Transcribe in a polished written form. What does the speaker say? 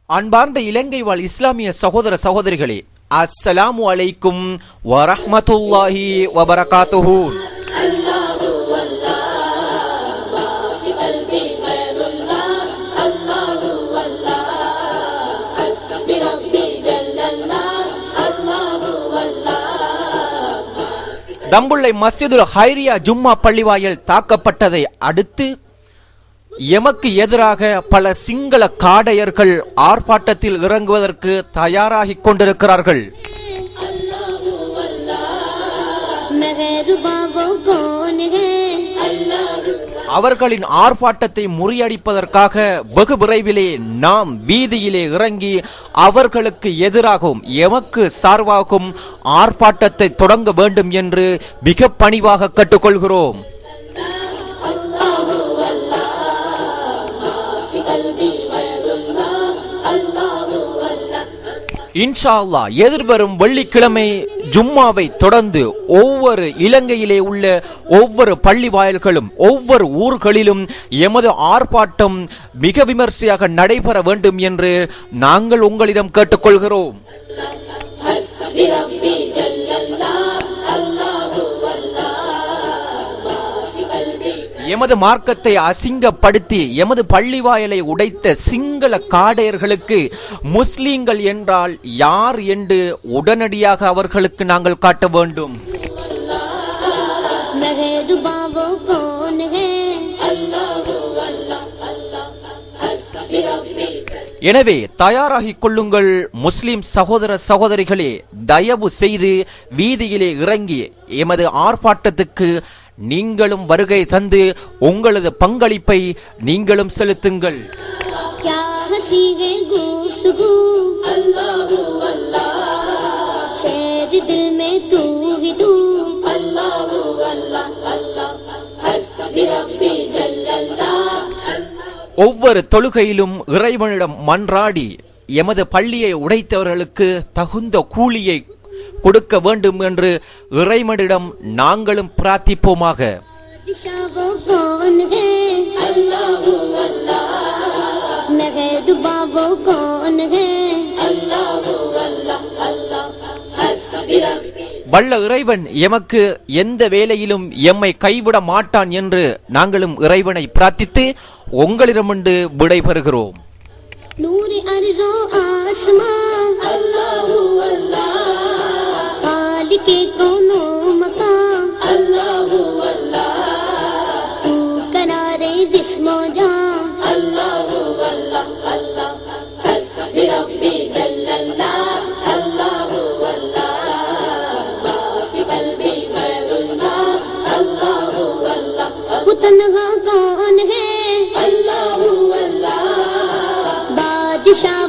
அன்பார்ந்த இலங்கை வாழ் இஸ்லாமிய சகோதர சகோதரிகளே, அஸ்ஸலாமு அலைக்கும் வரஹ்மத்துல்லாஹி வபரகாத்துஹு. தம்புள்ளை மஸ்ஜிதுல் ஹைரியா ஜும்மா பள்ளிவாயல் தாக்கப்பட்டதை அடுத்து எமக்கு எதிராக பல சிங்கள காடையர்கள் ஆர்ப்பாட்டத்தில் இறங்குவதற்கு தயாராகிக் கொண்டிருக்கிறார்கள். அவர்களின் ஆர்ப்பாட்டத்தை முறியடிப்பதற்காக வெகு விரைவிலே நாம் வீதியிலே இறங்கி அவர்களுக்கு எதிராகவும் எமக்கு சார்பாகவும் ஆர்ப்பாட்டத்தை தொடங்க வேண்டும் என்று மிக பணிவாக கேட்டுக்கொள்கிறோம். இன்ஷா அல்லாஹ் எதிர்வரும் வெள்ளிக்கிழமை ஜும்மாவை தொடர்ந்து ஒவ்வொரு இலங்கையிலே உள்ள ஒவ்வொரு பள்ளி வாயில்களும் ஒவ்வொரு ஊர்களிலும் எமது ஆர்ப்பாட்டம் மிக விமர்சையாக நடைபெற வேண்டும் என்று நாங்கள் உங்களிடம் கேட்டுக்கொள்கிறோம். எமது மார்க்கத்தை அசிங்கப்படுத்தி எமது பள்ளி வாயலை உடைத்த சிங்கள காடையர்களுக்கு முஸ்லிம்கள் என்றால் யார் என்று உடனடியாக அவர்களுக்கு நாங்கள் காட்ட வேண்டும். எனவே தயாராகிக் கொள்ளுங்கள் முஸ்லிம் சகோதர சகோதரிகளே, தயவு செய்து வீதியிலே இறங்கி எமது ஆர்ப்பாட்டத்துக்கு நீங்களும் வருகை தந்து உங்களது பங்களிப்பை நீங்களும் செலுத்துங்கள். ஒவ்வொரு தொழுகையிலும் இறைவனிடம் மன்றாடி எமது பள்ளியை உடைத்தவர்களுக்கு தகுந்த கூலியை கொடுக்க வேண்டும் என்று இறைவனிடம் நாங்களும் பிரார்த்திப்போமாக. வல்ல இறைவன் எமக்கு எந்த வேளையிலும் எம்மை கைவிட மாட்டான் என்று நாங்களும் இறைவனை பிரார்த்தித்து உங்களிடமிருந்து விடைபெறுகிறோம். நூரி அர்ஸோ ஆஸ்மான் அல்லாஹு அல்லாஹ், காலிகே கௌனோ மகான் அல்லாஹு அல்லாஹ், தூ கனாரே ஜிஸ்மோ ஜான் அல்லாஹு அல்லாஹ் அல்லாஹ், ஹஸ்பி ரப்பி ஜல்லல்லாஹ் அல்லாஹு அல்லாஹ், மாஃபி கல்பி கைருல்லாஹ் அல்லாஹு அல்லாஹ், वो तन्हा कौन है अल्लाहु अल्लाह, बादशाह